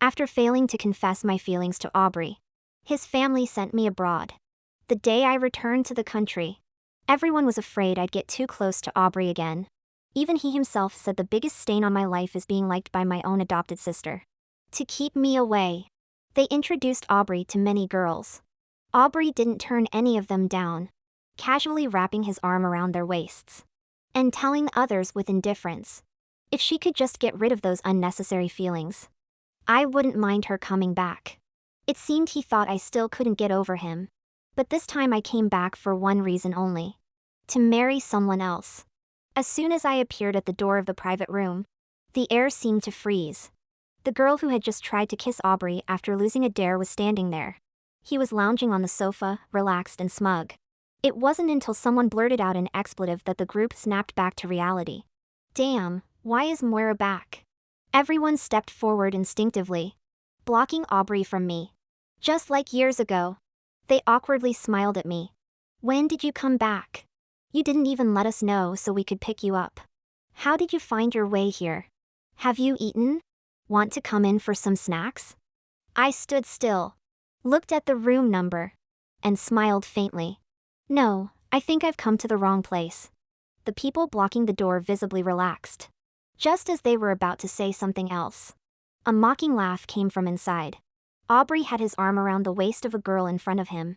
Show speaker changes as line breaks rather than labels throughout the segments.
after failing to confess my feelings to Aubrey. His family sent me abroad. The day I returned to the country, everyone was afraid I'd get too close to Aubrey again. Even he himself said the biggest stain on my life is being liked by my own adopted sister. To keep me away, they introduced Aubrey to many girls. Aubrey didn't turn any of them down, casually wrapping his arm around their waists and telling others with indifference, if she could just get rid of those unnecessary feelings, I wouldn't mind her coming back. It seemed he thought I still couldn't get over him. But this time I came back for one reason only: to marry someone else. As soon as I appeared at the door of the private room, the air seemed to freeze. The girl who had just tried to kiss Aubrey after losing a dare was standing there. He was lounging on the sofa, relaxed and smug. It wasn't until someone blurted out an expletive that the group snapped back to reality. Damn, why is Moira back? Everyone stepped forward instinctively, blocking Aubrey from me. Just like years ago. They awkwardly smiled at me. When did you come back? You didn't even let us know so we could pick you up. How did you find your way here? Have you eaten? Want to come in for some snacks? I stood still, looked at the room number, and smiled faintly. No, I think I've come to the wrong place. The people blocking the door visibly relaxed, just as they were about to say something else. A mocking laugh came from inside. Aubrey had his arm around the waist of a girl in front of him,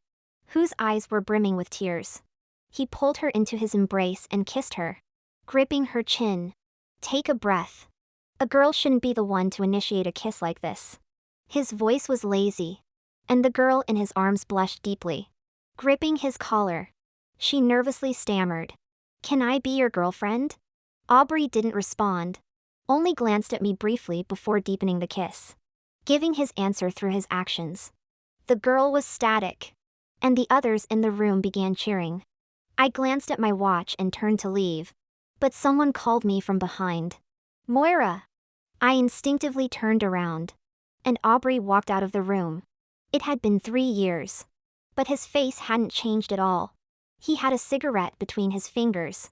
whose eyes were brimming with tears. He pulled her into his embrace and kissed her, gripping her chin. Take a breath. A girl shouldn't be the one to initiate a kiss like this. His voice was lazy, and the girl in his arms blushed deeply, gripping his collar. She nervously stammered, "Can I be your girlfriend?" Aubrey didn't respond, only glanced at me briefly before deepening the kiss, giving his answer through his actions. The girl was static, and the others in the room began cheering. I glanced at my watch and turned to leave, but someone called me from behind. Moira! I instinctively turned around, and Aubrey walked out of the room. It had been 3 years, but his face hadn't changed at all. He had a cigarette between his fingers,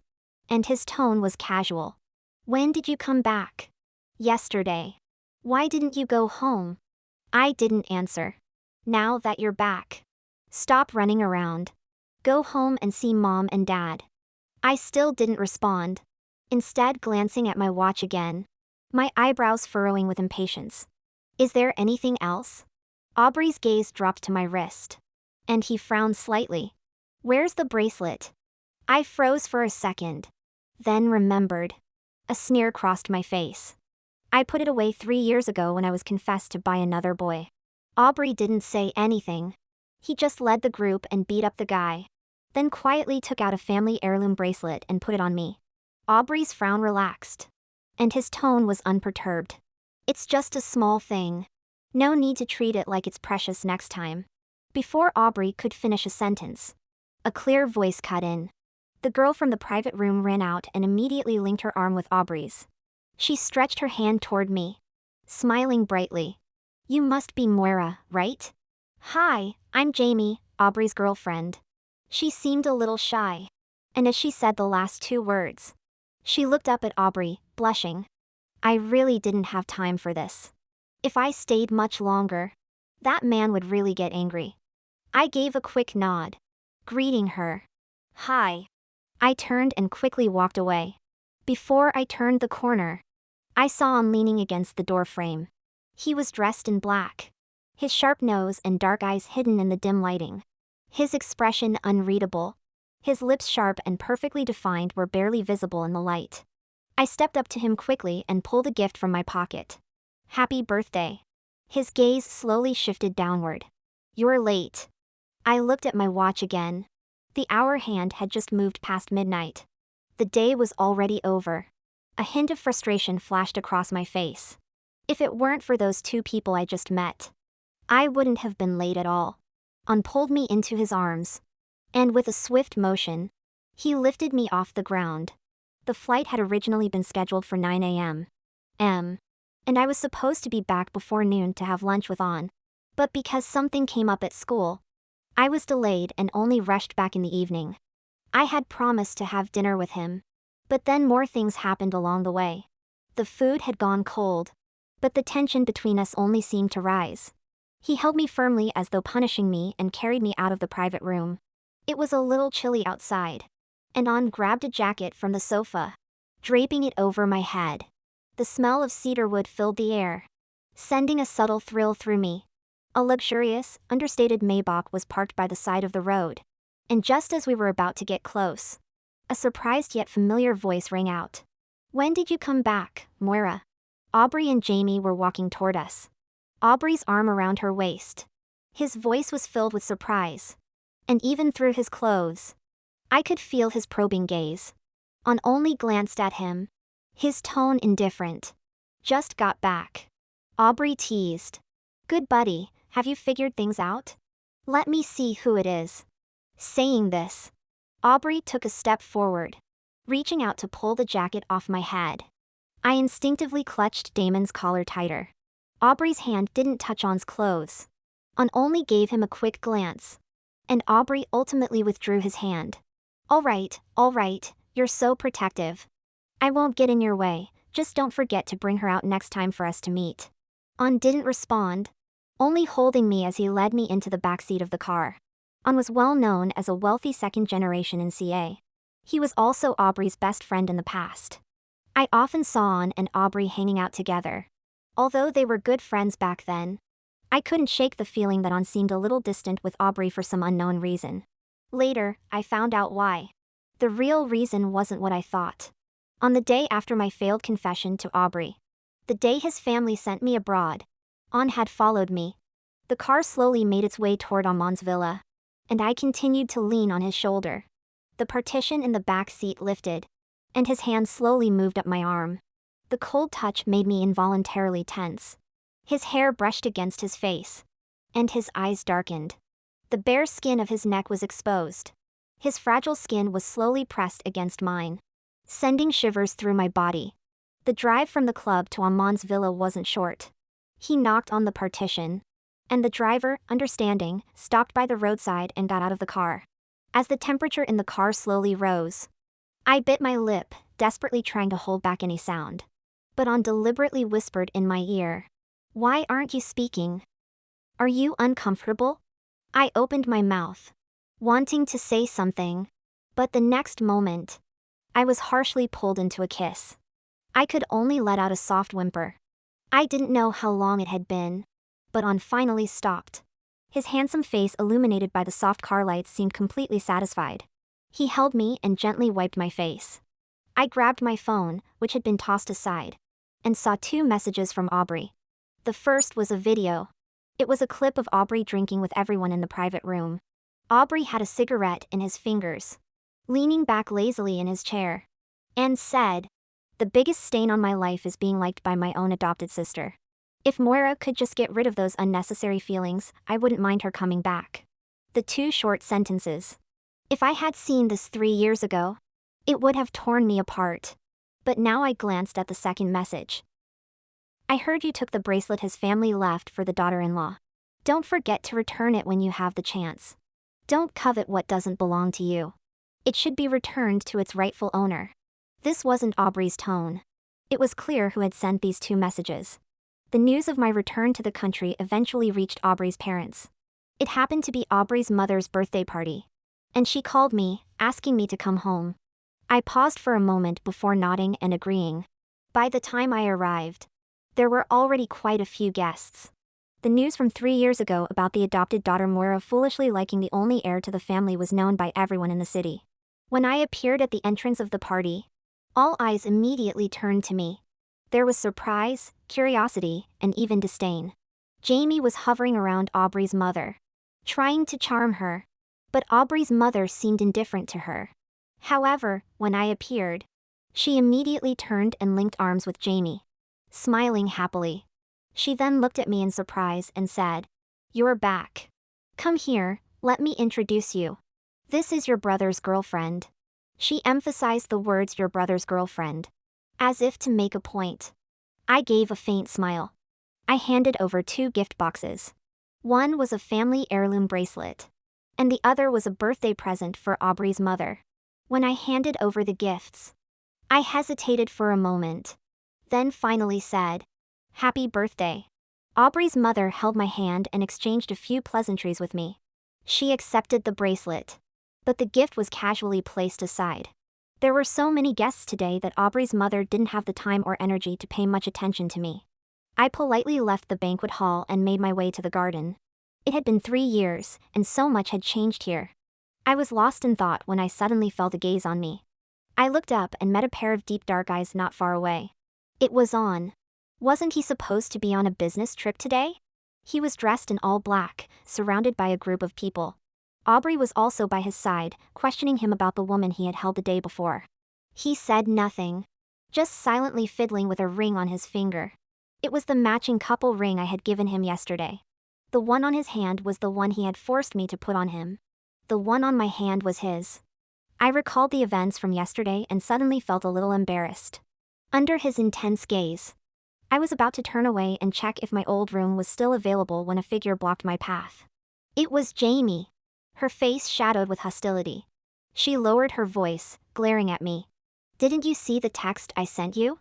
and his tone was casual. When did you come back? Yesterday. Why didn't you go home? I didn't answer. Now that you're back, stop running around. Go home and see Mom and Dad. I still didn't respond, instead glancing at my watch again, my eyebrows furrowing with impatience. Is there anything else? Aubrey's gaze dropped to my wrist, and he frowned slightly. Where's the bracelet? I froze for a second, then remembered. A sneer crossed my face. I put it away 3 years ago when I was confessed to by another boy. Aubrey didn't say anything. He just led the group and beat up the guy, then quietly took out a family heirloom bracelet and put it on me. Aubrey's frown relaxed, and his tone was unperturbed. It's just a small thing. No need to treat it like it's precious next time. Before Aubrey could finish a sentence, a clear voice cut in. The girl from the private room ran out and immediately linked her arm with Aubrey's. She stretched her hand toward me, smiling brightly. You must be Moira, right? Hi, I'm Jamie, Aubrey's girlfriend. She seemed a little shy, and as she said the last 2 words, she looked up at Aubrey, blushing. I really didn't have time for this. If I stayed much longer, that man would really get angry. I gave a quick nod, greeting her. Hi. I turned and quickly walked away. Before I turned the corner, I saw him leaning against the door frame. He was dressed in black, his sharp nose and dark eyes hidden in the dim lighting. His expression unreadable. His lips sharp and perfectly defined were barely visible in the light. I stepped up to him quickly and pulled a gift from my pocket. Happy birthday. His gaze slowly shifted downward. You're late. I looked at my watch again. The hour hand had just moved past midnight. The day was already over. A hint of frustration flashed across my face. If it weren't for those 2 people I just met, I wouldn't have been late at all. On pulled me into his arms, and with a swift motion, he lifted me off the ground. The flight had originally been scheduled for 9 a.m. And I was supposed to be back before noon to have lunch with On. But because something came up at school, I was delayed and only rushed back in the evening. I had promised to have dinner with him, but then more things happened along the way. The food had gone cold, But the tension between us only seemed to rise. He held me firmly as though punishing me and carried me out of the private room. It was a little chilly outside. And On grabbed a jacket from the sofa, draping it over my head. The smell of cedarwood filled the air, sending a subtle thrill through me. A luxurious, understated Maybach was parked by the side of the road. And just as we were about to get close, a surprised yet familiar voice rang out. "When did you come back, Moira?" Aubrey and Jamie were walking toward us, Aubrey's arm around her waist. His voice was filled with surprise. And even through his clothes, I could feel his probing gaze. On only glanced at him, his tone indifferent. "Just got back," Aubrey teased. "Good buddy, have you figured things out? Let me see who it is." Saying this, Aubrey took a step forward, reaching out to pull the jacket off my head. I instinctively clutched Damon's collar tighter. Aubrey's hand didn't touch On's clothes. On only gave him a quick glance. And Aubrey ultimately withdrew his hand. All right, you're so protective. I won't get in your way, just don't forget to bring her out next time for us to meet." On didn't respond, only holding me as he led me into the backseat of the car. On was well known as a wealthy second generation in CA. He was also Aubrey's best friend in the past. I often saw On and Aubrey hanging out together. Although they were good friends back then, I couldn't shake the feeling that On seemed a little distant with Aubrey for some unknown reason. Later, I found out why. The real reason wasn't what I thought. On the day after my failed confession to Aubrey, the day his family sent me abroad, On had followed me. The car slowly made its way toward Amon's villa, and I continued to lean on his shoulder. The partition in the back seat lifted, and his hand slowly moved up my arm. The cold touch made me involuntarily tense. His hair brushed against his face, and his eyes darkened. The bare skin of his neck was exposed. His fragile skin was slowly pressed against mine, sending shivers through my body. The drive from the club to Amon's villa wasn't short. He knocked on the partition, and the driver, understanding, stopped by the roadside and got out of the car. As the temperature in the car slowly rose, I bit my lip, desperately trying to hold back any sound. But On deliberately whispered in my ear, "Why aren't you speaking? Are you uncomfortable?" I opened my mouth, wanting to say something, but the next moment, I was harshly pulled into a kiss. I could only let out a soft whimper. I didn't know how long it had been, but On finally stopped. His handsome face illuminated by the soft car lights seemed completely satisfied. He held me and gently wiped my face. I grabbed my phone, which had been tossed aside, and saw 2 messages from Aubrey. The first was a video. It was a clip of Aubrey drinking with everyone in the private room. Aubrey had a cigarette in his fingers, leaning back lazily in his chair, and said, "The biggest stain on my life is being liked by my own adopted sister. If Moira could just get rid of those unnecessary feelings, I wouldn't mind her coming back." The 2 short sentences. If I had seen this 3 years ago, it would have torn me apart. But now I glanced at the second message. "I heard you took the bracelet his family left for the daughter-in-law. Don't forget to return it when you have the chance. Don't covet what doesn't belong to you. It should be returned to its rightful owner." This wasn't Aubrey's tone. It was clear who had sent these 2 messages. The news of my return to the country eventually reached Aubrey's parents. It happened to be Aubrey's mother's birthday party, and she called me, asking me to come home. I paused for a moment before nodding and agreeing. By the time I arrived, there were already quite a few guests. The news from 3 years ago about the adopted daughter Moira foolishly liking the only heir to the family was known by everyone in the city. When I appeared at the entrance of the party, all eyes immediately turned to me. There was surprise, curiosity, and even disdain. Jamie was hovering around Aubrey's mother, trying to charm her, but Aubrey's mother seemed indifferent to her. However, when I appeared, she immediately turned and linked arms with Jamie, smiling happily. She then looked at me in surprise and said, "You're back. Come here, let me introduce you. This is your brother's girlfriend." She emphasized the words "your brother's girlfriend," as if to make a point. I gave a faint smile. I handed over 2 gift boxes. One was a family heirloom bracelet, and the other was a birthday present for Aubrey's mother. When I handed over the gifts, I hesitated for a moment, then finally said, Happy birthday. Aubrey's mother held my hand and exchanged a few pleasantries with me. She accepted the bracelet. But the gift was casually placed aside. There were so many guests today that Aubrey's mother didn't have the time or energy to pay much attention to me. I politely left the banquet hall and made my way to the garden. It had been 3 years, and so much had changed here. I was lost in thought when I suddenly felt a gaze on me. I looked up and met a pair of deep dark eyes not far away. It was On. Wasn't he supposed to be on a business trip today? He was dressed in all black, surrounded by a group of people. Aubrey was also by his side, questioning him about the woman he had held the day before. He said nothing, just silently fiddling with a ring on his finger. It was the matching couple ring I had given him yesterday. The one on his hand was the one he had forced me to put on him. The one on my hand was his. I recalled the events from yesterday and suddenly felt a little embarrassed. Under his intense gaze, I was about to turn away and check if my old room was still available when a figure blocked my path. It was Jamie, her face shadowed with hostility. She lowered her voice, glaring at me. "Didn't you see the text I sent you?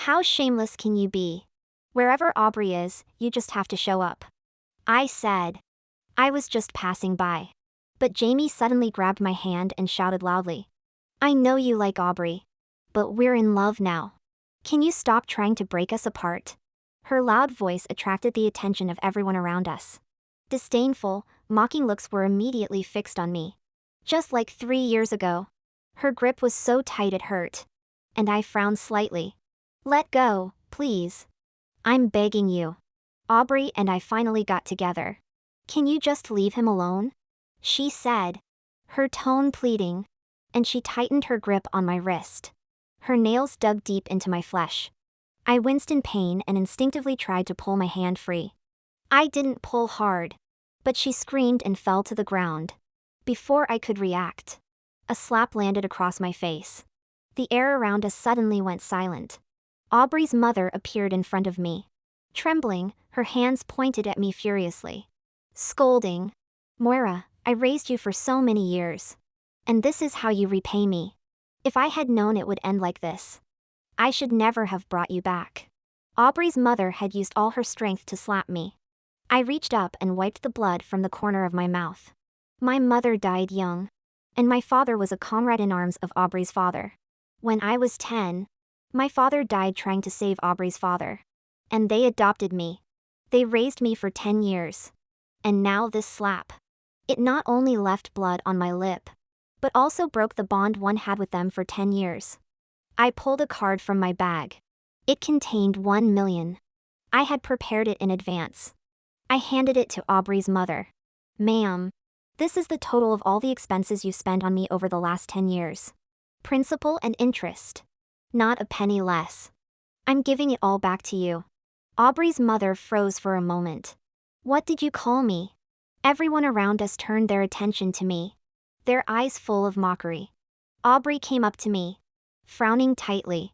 How shameless can you be? Wherever Aubrey is, you just have to show up." I said. I was just passing by. But Jamie suddenly grabbed my hand and shouted loudly. "I know you like Aubrey. But we're in love now. Can you stop trying to break us apart?" Her loud voice attracted the attention of everyone around us. Disdainful, mocking looks were immediately fixed on me. Just like 3 years ago. Her grip was so tight it hurt. And I frowned slightly. "Let go, please. I'm begging you. Aubrey and I finally got together. Can you just leave him alone?" She said, her tone pleading, and she tightened her grip on my wrist. Her nails dug deep into my flesh. I winced in pain and instinctively tried to pull my hand free. I didn't pull hard, but she screamed and fell to the ground. Before I could react, a slap landed across my face. The air around us suddenly went silent. Aubrey's mother appeared in front of me. Trembling, her hands pointed at me furiously. Scolding. "Moira, I raised you for so many years. And this is how you repay me. If I had known it would end like this, I should never have brought you back." Aubrey's mother had used all her strength to slap me. I reached up and wiped the blood from the corner of my mouth. My mother died young. And my father was a comrade in arms of Aubrey's father. When I was 10, my father died trying to save Aubrey's father. And they adopted me. They raised me for 10 years. And now this slap. It not only left blood on my lip, but also broke the bond one had with them for 10 years. I pulled a card from my bag. It contained 1 million. I had prepared it in advance. I handed it to Aubrey's mother. "Ma'am, this is the total of all the expenses you spent on me over the last 10 years. Principal and interest. Not a penny less. I'm giving it all back to you." Aubrey's mother froze for a moment. "What did you call me?" Everyone around us turned their attention to me, their eyes full of mockery. Aubrey came up to me, frowning tightly.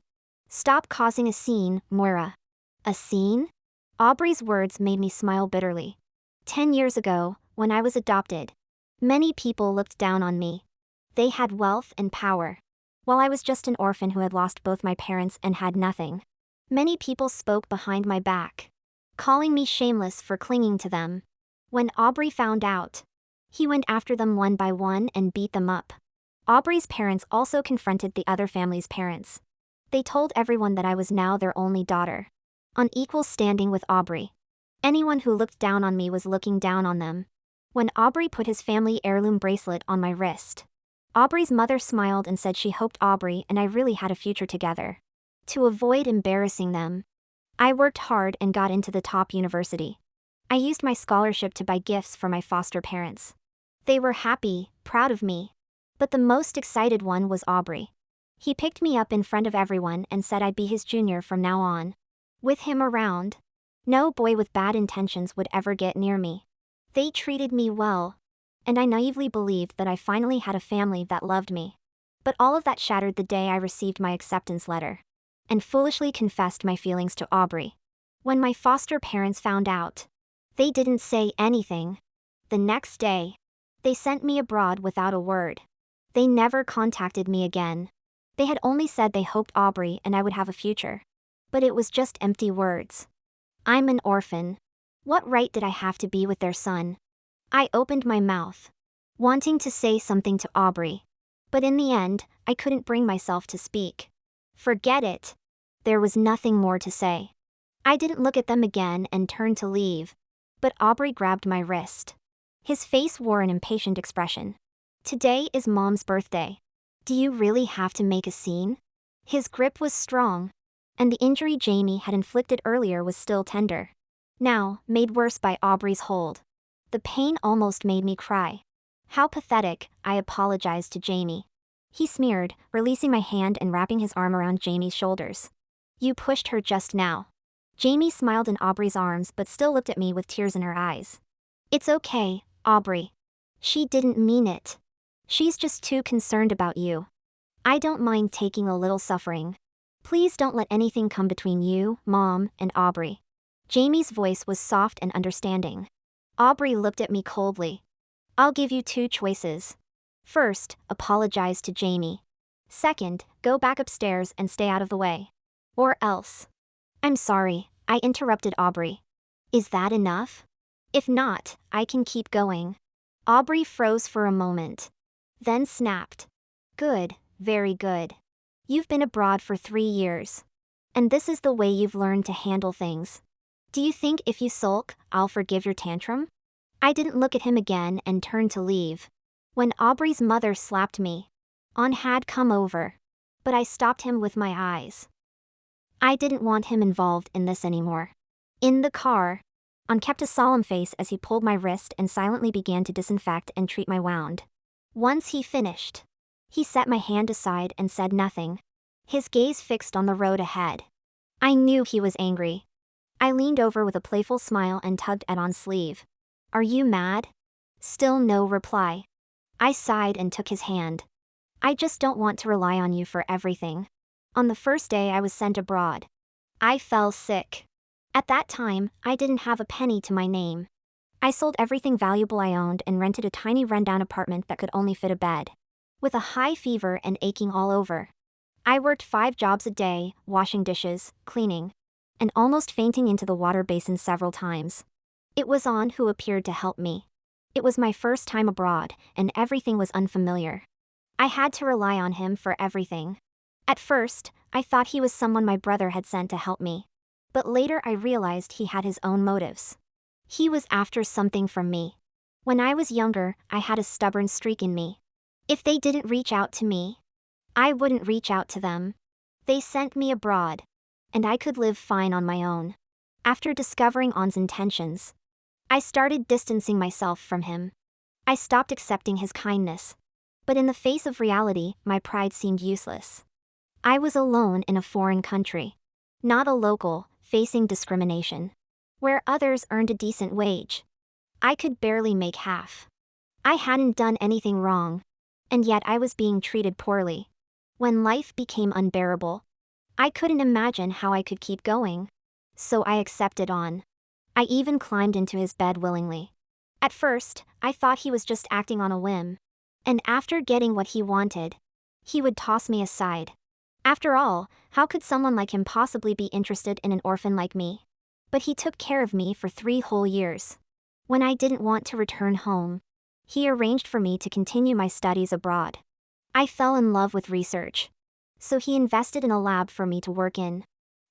"Stop causing a scene, Moira." "A scene?" Aubrey's words made me smile bitterly. 10 years ago, when I was adopted, many people looked down on me. They had wealth and power, while I was just an orphan who had lost both my parents and had nothing. Many people spoke behind my back, calling me shameless for clinging to them. When Aubrey found out, he went after them one by one and beat them up. Aubrey's parents also confronted the other family's parents. They told everyone that I was now their only daughter, on equal standing with Aubrey. Anyone who looked down on me was looking down on them. When Aubrey put his family heirloom bracelet on my wrist, Aubrey's mother smiled and said she hoped Aubrey and I really had a future together. To avoid embarrassing them, I worked hard and got into the top university. I used my scholarship to buy gifts for my foster parents. They were happy, proud of me. But the most excited one was Aubrey. He picked me up in front of everyone and said I'd be his junior from now on. With him around, no boy with bad intentions would ever get near me. They treated me well, and I naively believed that I finally had a family that loved me. But all of that shattered the day I received my acceptance letter, and foolishly confessed my feelings to Aubrey. When my foster parents found out, they didn't say anything. The next day, they sent me abroad without a word. They never contacted me again. They had only said they hoped Aubrey and I would have a future. But it was just empty words. I'm an orphan. What right did I have to be with their son? I opened my mouth, wanting to say something to Aubrey. But in the end, I couldn't bring myself to speak. Forget it. There was nothing more to say. I didn't look at them again and turned to leave. But Aubrey grabbed my wrist. His face wore an impatient expression. Today is Mom's birthday. Do you really have to make a scene? His grip was strong, and the injury Jamie had inflicted earlier was still tender. Now, made worse by Aubrey's hold. The pain almost made me cry. How pathetic, I apologized to Jamie. He sneered, releasing my hand and wrapping his arm around Jamie's shoulders. You pushed her just now. Jamie smiled in Aubrey's arms but still looked at me with tears in her eyes. It's okay, Aubrey. She didn't mean it. She's just too concerned about you. I don't mind taking a little suffering. Please don't let anything come between you, Mom, and Aubrey. Jamie's voice was soft and understanding. Aubrey looked at me coldly. I'll give you two choices. First, apologize to Jamie. Second, go back upstairs and stay out of the way. Or else. I'm sorry, I interrupted Aubrey. Is that enough? If not, I can keep going. Aubrey froze for a moment. Then snapped. Good, very good. You've been abroad for 3 years. And this is the way you've learned to handle things. Do you think if you sulk, I'll forgive your tantrum? I didn't look at him again and turned to leave. When Aubrey's mother slapped me, On had come over. But I stopped him with my eyes. I didn't want him involved in this anymore. In the car, On kept a solemn face as he pulled my wrist and silently began to disinfect and treat my wound. Once he finished, he set my hand aside and said nothing. His gaze fixed on the road ahead. I knew he was angry. I leaned over with a playful smile and tugged at On's sleeve. Are you mad? Still no reply. I sighed and took his hand. I just don't want to rely on you for everything. On the first day I was sent abroad, I fell sick. At that time, I didn't have a penny to my name. I sold everything valuable I owned and rented a tiny rundown apartment that could only fit a bed. With a high fever and aching all over, I worked 5 jobs a day, washing dishes, cleaning, and almost fainting into the water basin several times. It was On who appeared to help me. It was my first time abroad, and everything was unfamiliar. I had to rely on him for everything. At first, I thought he was someone my brother had sent to help me. But later I realized he had his own motives. He was after something from me. When I was younger, I had a stubborn streak in me. If they didn't reach out to me, I wouldn't reach out to them. They sent me abroad, and I could live fine on my own. After discovering On's intentions, I started distancing myself from him. I stopped accepting his kindness. But in the face of reality, my pride seemed useless. I was alone in a foreign country. Not a local, facing discrimination. Where others earned a decent wage. I could barely make half. I hadn't done anything wrong. And yet I was being treated poorly. When life became unbearable, I couldn't imagine how I could keep going. So I accepted On. I even climbed into his bed willingly. At first, I thought he was just acting on a whim. And after getting what he wanted, he would toss me aside. After all, how could someone like him possibly be interested in an orphan like me? But he took care of me for 3 whole years. When I didn't want to return home, he arranged for me to continue my studies abroad. I fell in love with research. So he invested in a lab for me to work in.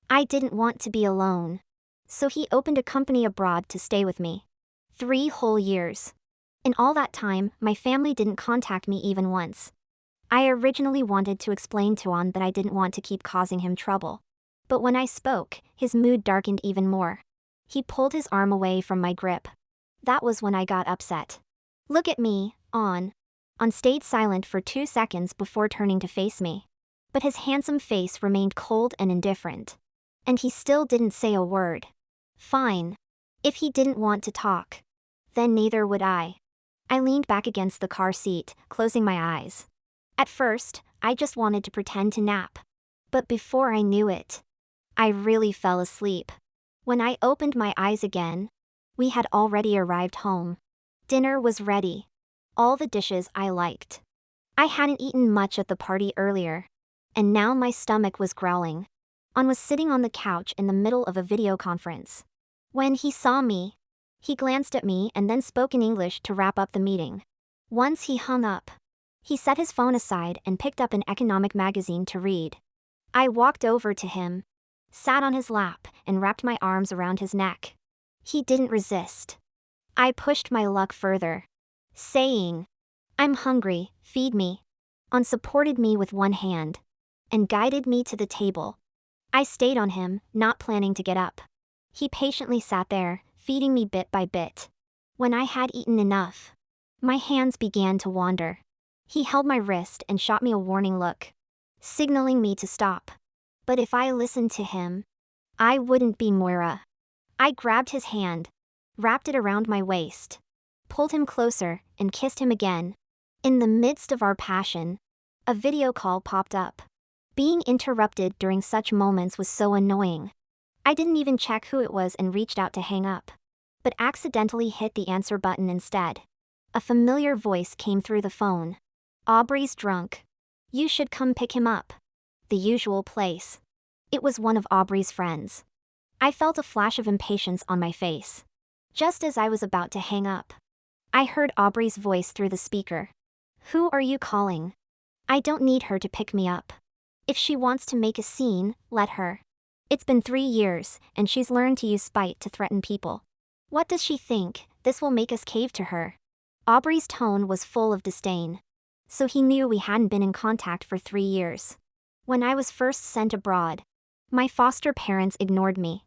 I didn't want to be alone. So he opened a company abroad to stay with me. 3 whole years. In all that time, my family didn't contact me even once. I originally wanted to explain to On that I didn't want to keep causing him trouble. But when I spoke, his mood darkened even more. He pulled his arm away from my grip. That was when I got upset. Look at me, On. On stayed silent for 2 seconds before turning to face me. But his handsome face remained cold and indifferent. And he still didn't say a word. Fine. If he didn't want to talk, then neither would I. I leaned back against the car seat, closing my eyes. At first, I just wanted to pretend to nap. But before I knew it, I really fell asleep. When I opened my eyes again, we had already arrived home. Dinner was ready. All the dishes I liked. I hadn't eaten much at the party earlier. And now my stomach was growling. On was sitting on the couch in the middle of a video conference. When he saw me, he glanced at me and then spoke in English to wrap up the meeting. Once he hung up, he set his phone aside and picked up an economic magazine to read. I walked over to him, sat on his lap, and wrapped my arms around his neck. He didn't resist. I pushed my luck further, saying, "I'm hungry, feed me." On supported me with one hand and guided me to the table. I stayed on him, not planning to get up. He patiently sat there, feeding me bit by bit. When I had eaten enough, my hands began to wander. He held my wrist and shot me a warning look, signaling me to stop. But if I listened to him, I wouldn't be Moira. I grabbed his hand, wrapped it around my waist, pulled him closer, and kissed him again. In the midst of our passion, a video call popped up. Being interrupted during such moments was so annoying. I didn't even check who it was and reached out to hang up, but accidentally hit the answer button instead. A familiar voice came through the phone. "Aubrey's drunk. You should come pick him up." The usual place. It was one of Aubrey's friends. I felt a flash of impatience on my face. Just as I was about to hang up, I heard Aubrey's voice through the speaker. "Who are you calling? I don't need her to pick me up. If she wants to make a scene, let her. It's been 3 years, and she's learned to use spite to threaten people. What does she think, this will make us cave to her?" Aubrey's tone was full of disdain. So he knew we hadn't been in contact for 3 years. When I was first sent abroad, my foster parents ignored me.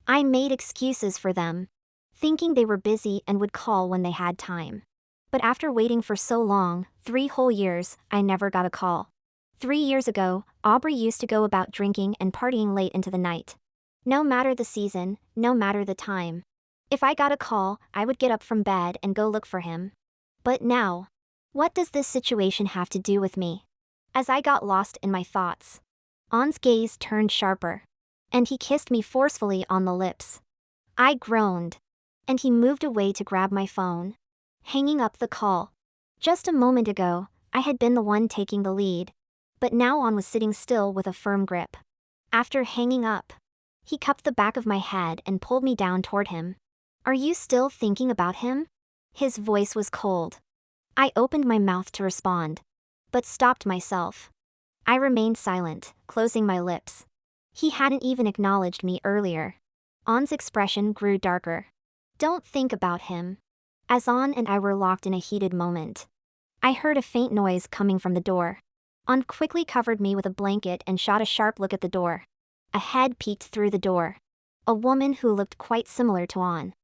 I made excuses for them, thinking they were busy and would call when they had time. But after waiting for so long, 3 whole years, I never got a call. 3 years ago, Aubrey used to go about drinking and partying late into the night. No matter the season, no matter the time. If I got a call, I would get up from bed and go look for him. But now, what does this situation have to do with me? As I got lost in my thoughts, On's gaze turned sharper, and he kissed me forcefully on the lips. I groaned, and he moved away to grab my phone, hanging up the call. Just a moment ago, I had been the one taking the lead, but now On was sitting still with a firm grip. After hanging up, he cupped the back of my head and pulled me down toward him. "Are you still thinking about him?" His voice was cold. I opened my mouth to respond, but stopped myself. I remained silent, closing my lips. He hadn't even acknowledged me earlier. On's expression grew darker. "Don't think about him." As On and I were locked in a heated moment, I heard a faint noise coming from the door. On quickly covered me with a blanket and shot a sharp look at the door. A head peeked through the door. A woman who looked quite similar to On,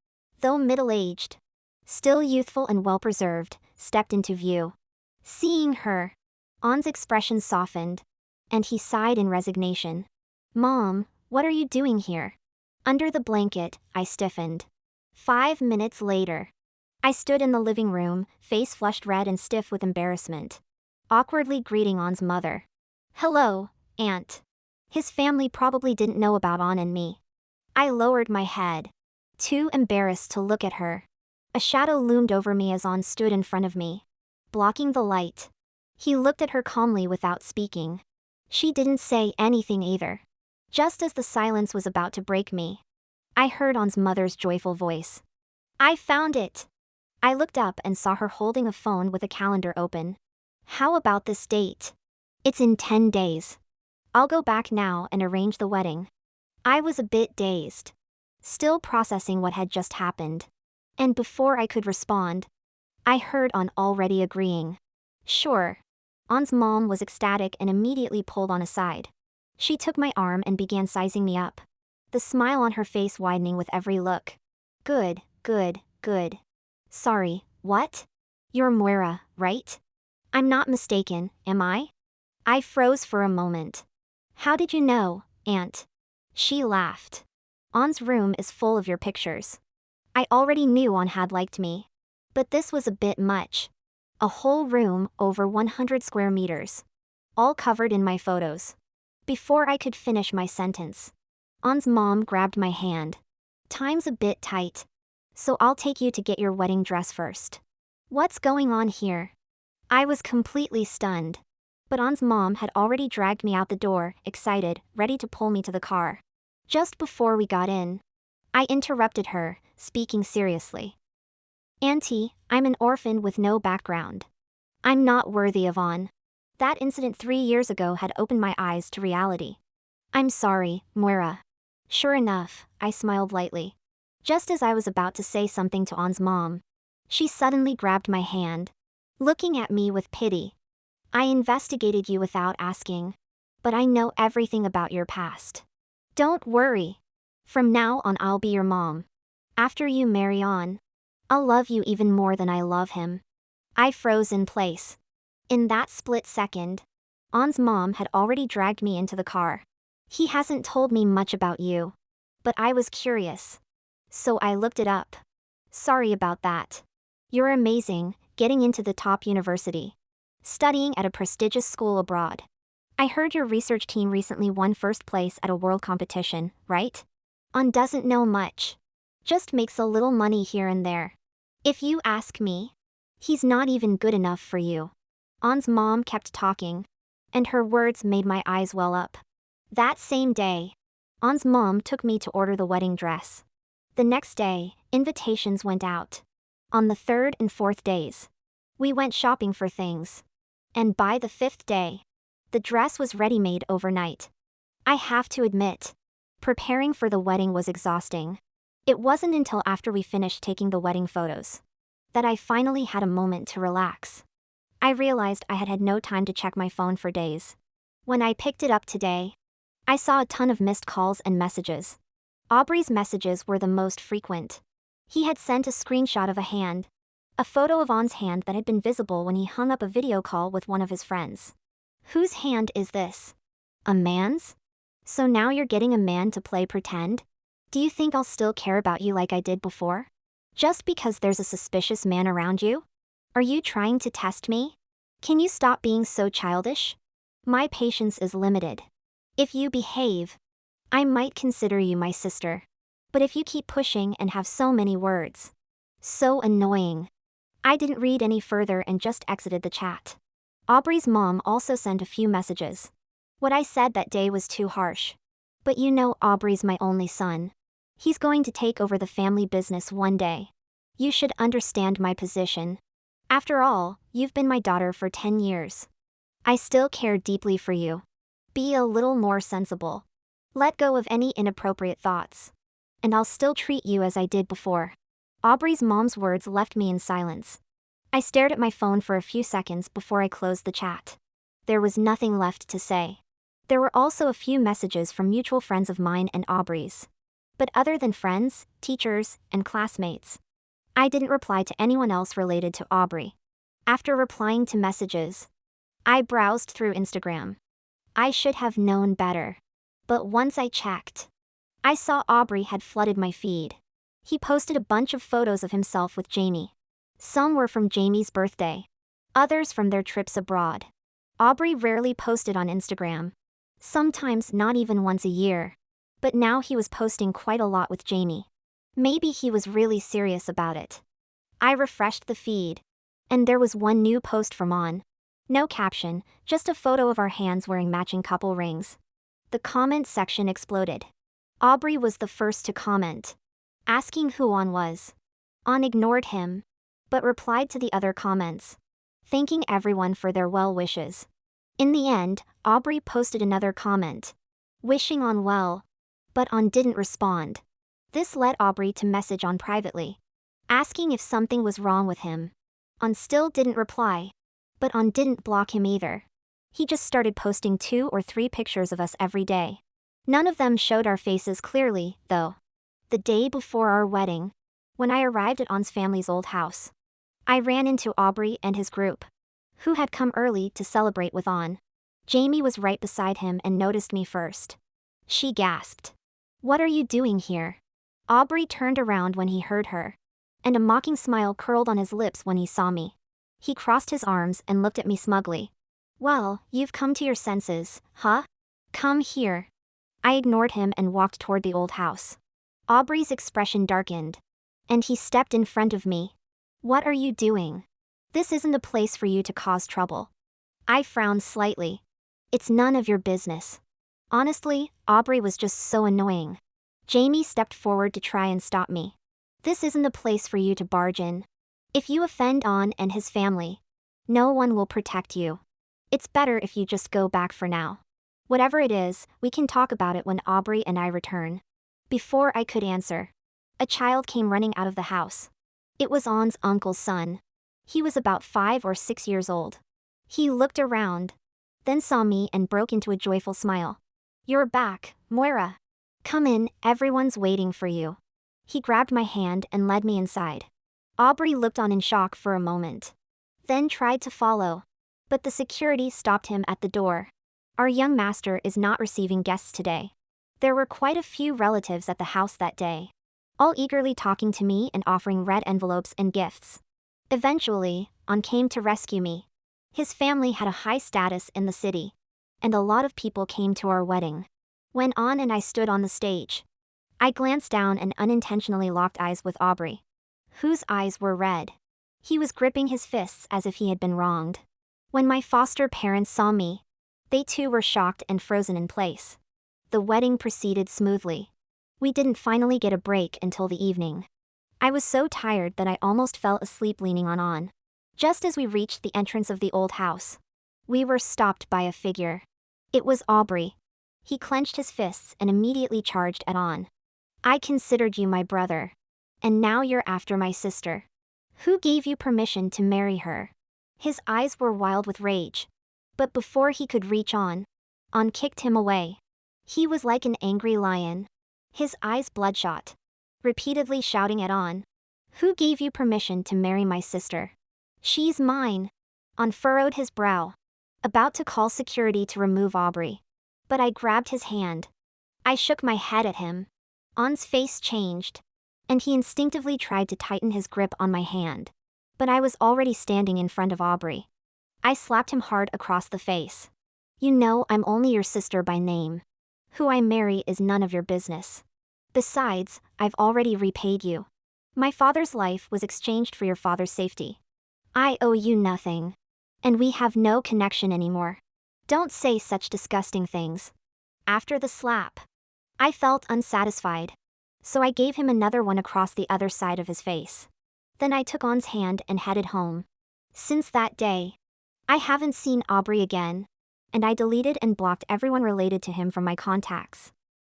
though middle-aged, still youthful and well-preserved, stepped into view. Seeing her, On's expression softened, and he sighed in resignation. "Mom, what are you doing here?" Under the blanket, I stiffened. 5 minutes later, I stood in the living room, face flushed red and stiff with embarrassment, awkwardly greeting On's mother. "Hello, Aunt." His family probably didn't know about On and me. I lowered my head, too embarrassed to look at her. A shadow loomed over me as On stood in front of me, blocking the light. He looked at her calmly without speaking. She didn't say anything either. Just as the silence was about to break me, I heard On's mother's joyful voice. "I found it." I looked up and saw her holding a phone with a calendar open. "How about this date? It's in 10 days. I'll go back now and arrange the wedding." I was a bit dazed, still processing what had just happened. And before I could respond, I heard On already agreeing. "Sure." On's mom was ecstatic and immediately pulled On aside. She took my arm and began sizing me up, the smile on her face widening with every look. "Good, good, good. Sorry, what? You're Moira, right? I'm not mistaken, am I?" I froze for a moment. "How did you know, Aunt?" She laughed. "On's room is full of your pictures. I already knew On had liked me. But this was a bit much. A whole room over 100 square meters, all covered in my photos." Before I could finish my sentence, On's mom grabbed my hand. "Time's a bit tight, so I'll take you to get your wedding dress first." What's going on here? I was completely stunned. But On's mom had already dragged me out the door, excited, ready to pull me to the car. Just before we got in, I interrupted her, speaking seriously. Auntie, I'm an orphan with no background. I'm not worthy of On. That incident 3 years ago had opened my eyes to reality. I'm sorry, Moira. Sure enough, I smiled lightly. Just as I was about to say something to On's mom, she suddenly grabbed my hand, looking at me with pity. I investigated you without asking, but I know everything about your past. Don't worry. From now on, I'll be your mom. After you marry On, I'll love you even more than I love him. I froze in place. In that split second, On's mom had already dragged me into the car. He hasn't told me much about you, but I was curious, so I looked it up. Sorry about that. You're amazing, getting into the top university, studying at a prestigious school abroad. I heard your research team recently won first place at a world competition, right? On doesn't know much. Just makes a little money here and there. If you ask me, he's not even good enough for you. On's mom kept talking, and her words made my eyes well up. That same day, On's mom took me to order the wedding dress. The next day, invitations went out. On the third and fourth days, we went shopping for things. And by the fifth day, the dress was ready-made overnight. I have to admit, preparing for the wedding was exhausting. It wasn't until after we finished taking the wedding photos that I finally had a moment to relax. I realized I had had no time to check my phone for days. When I picked it up today, I saw a ton of missed calls and messages. Aubrey's messages were the most frequent. He had sent a screenshot of a hand, a photo of On's hand that had been visible when he hung up a video call with one of his friends. Whose hand is this? A man's? So now you're getting a man to play pretend? Do you think I'll still care about you like I did before? Just because there's a suspicious man around you? Are you trying to test me? Can you stop being so childish? My patience is limited. If you behave, I might consider you my sister. But if you keep pushing and have so many words. So annoying. I didn't read any further and just exited the chat. Aubrey's mom also sent a few messages. What I said that day was too harsh. But you know Aubrey's my only son. He's going to take over the family business one day. You should understand my position. After all, you've been my daughter for 10 years. I still care deeply for you. Be a little more sensible. Let go of any inappropriate thoughts. And I'll still treat you as I did before. Aubrey's mom's words left me in silence. I stared at my phone for a few seconds before I closed the chat. There was nothing left to say. There were also a few messages from mutual friends of mine and Aubrey's. But other than friends, teachers, and classmates, I didn't reply to anyone else related to Aubrey. After replying to messages, I browsed through Instagram. I should have known better. But once I checked, I saw Aubrey had flooded my feed. He posted a bunch of photos of himself with Jamie. Some were from Jamie's birthday, others from their trips abroad. Aubrey rarely posted on Instagram, sometimes not even once a year. But now he was posting quite a lot with Jamie. Maybe he was really serious about it. I refreshed the feed, and there was one new post from On. No caption, just a photo of our hands wearing matching couple rings. The comment section exploded. Aubrey was the first to comment, asking who On was. On ignored him, but replied to the other comments, thanking everyone for their well wishes. In the end, Aubrey posted another comment, wishing On well, but On didn't respond. This led Aubrey to message On privately, asking if something was wrong with him. On still didn't reply, but On didn't block him either. He just started posting 2 or 3 pictures of us every day. None of them showed our faces clearly, though. The day before our wedding, when I arrived at On's family's old house, I ran into Aubrey and his group, who had come early to celebrate with On. Jamie was right beside him and noticed me first. She gasped. "What are you doing here?" Aubrey turned around when he heard her, and a mocking smile curled on his lips when he saw me. He crossed his arms and looked at me smugly. "Well, you've come to your senses, huh? Come here." I ignored him and walked toward the old house. Aubrey's expression darkened, and he stepped in front of me. "What are you doing? This isn't a place for you to cause trouble." I frowned slightly. "It's none of your business." Honestly, Aubrey was just so annoying. Jamie stepped forward to try and stop me. This isn't the place for you to barge in. If you offend On and his family, no one will protect you. It's better if you just go back for now. Whatever it is, we can talk about it when Aubrey and I return. Before I could answer, a child came running out of the house. It was On's uncle's son. He was about 5 or 6 years old. He looked around, then saw me and broke into a joyful smile. You're back, Moira. Come in, everyone's waiting for you. He grabbed my hand and led me inside. Aubrey looked on in shock for a moment, then tried to follow, but the security stopped him at the door. Our young master is not receiving guests today. There were quite a few relatives at the house that day, all eagerly talking to me and offering red envelopes and gifts. Eventually, On came to rescue me. His family had a high status in the city, and a lot of people came to our wedding. When On and I stood on the stage, I glanced down and unintentionally locked eyes with Aubrey, whose eyes were red. He was gripping his fists as if he had been wronged. When my foster parents saw me, they too were shocked and frozen in place. The wedding proceeded smoothly. We didn't finally get a break until the evening. I was so tired that I almost fell asleep leaning on. Just as we reached the entrance of the old house, we were stopped by a figure. It was Aubrey. He clenched his fists and immediately charged at On. I considered you my brother, and now you're after my sister. Who gave you permission to marry her? His eyes were wild with rage, but before he could reach On kicked him away. He was like an angry lion, his eyes bloodshot, repeatedly shouting at On. Who gave you permission to marry my sister? She's mine. On furrowed his brow, about to call security to remove Aubrey. But I grabbed his hand. I shook my head at him. On's face changed, and he instinctively tried to tighten his grip on my hand. But I was already standing in front of Aubrey. I slapped him hard across the face. You know I'm only your sister by name. Who I marry is none of your business. Besides, I've already repaid you. My father's life was exchanged for your father's safety. I owe you nothing. And we have no connection anymore. Don't say such disgusting things. After the slap, I felt unsatisfied, so I gave him another one across the other side of his face. Then I took On's hand and headed home. Since that day, I haven't seen Aubrey again, and I deleted and blocked everyone related to him from my contacts.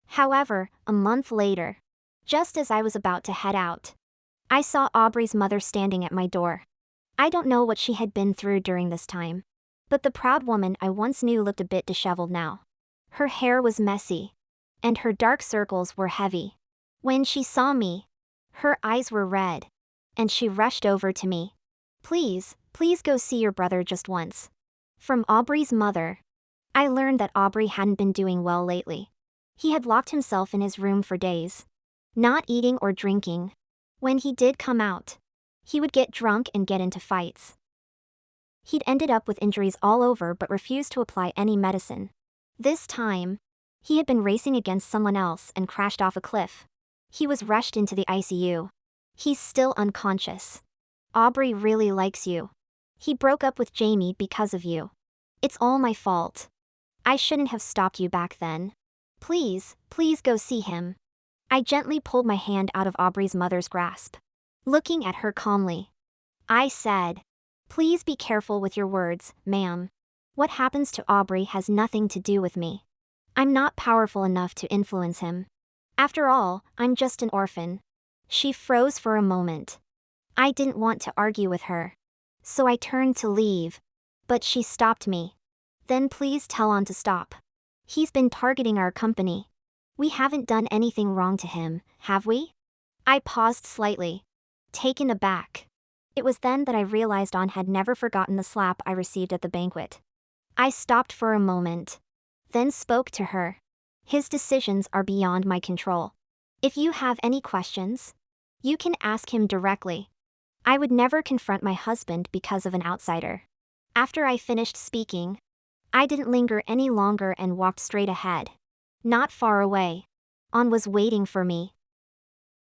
However, a month later, just as I was about to head out, I saw Aubrey's mother standing at my door. I don't know what she had been through during this time, but the proud woman I once knew looked a bit disheveled now. Her hair was messy, and her dark circles were heavy. When she saw me, her eyes were red, and she rushed over to me. Please go see your brother just once. From Aubrey's mother, I learned that Aubrey hadn't been doing well lately. He had locked himself in his room for days, not eating or drinking. When he did come out, he would get drunk and get into fights. He'd ended up with injuries all over but refused to apply any medicine. This time, he had been racing against someone else and crashed off a cliff. He was rushed into the ICU. He's still unconscious. Aubrey really likes you. He broke up with Jamie because of you. It's all my fault. I shouldn't have stopped you back then. Please go see him. I gently pulled my hand out of Aubrey's mother's grasp. Looking at her calmly, I said, please be careful with your words, ma'am. What happens to Aubrey has nothing to do with me. I'm not powerful enough to influence him. After all, I'm just an orphan. She froze for a moment. I didn't want to argue with her, so I turned to leave, but she stopped me. Then please tell On to stop. He's been targeting our company. We haven't done anything wrong to him, have we? I paused slightly, taken aback. It was then that I realized On had never forgotten the slap I received at the banquet. I stopped for a moment, then spoke to her. His decisions are beyond my control. If you have any questions, you can ask him directly. I would never confront my husband because of an outsider. After I finished speaking, I didn't linger any longer and walked straight ahead. Not far away, On was waiting for me.